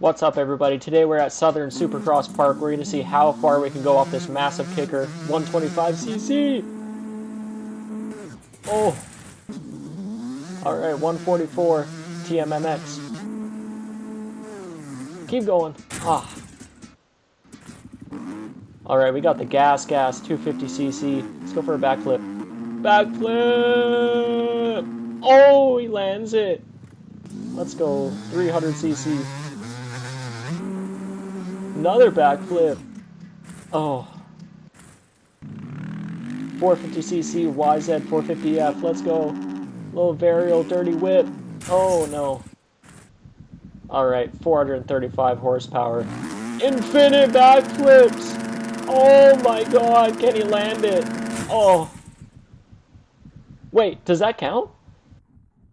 What's up, everybody? Today we're at Southern Supercross Park. We're going to see how far we can go off this massive kicker. 125cc! Oh! Alright, 144 TMMX. Keep going. Ah. Alright, we got the gas, 250cc. Let's go for a backflip. Backflip! Oh, he lands it. Let's go. 300cc. Another backflip. Oh. 450cc YZ 450F. Let's go. Little varial dirty whip. Oh no. Alright, 435 horsepower. Infinite backflips. Oh my god, can he land it? Oh. Wait, does that count?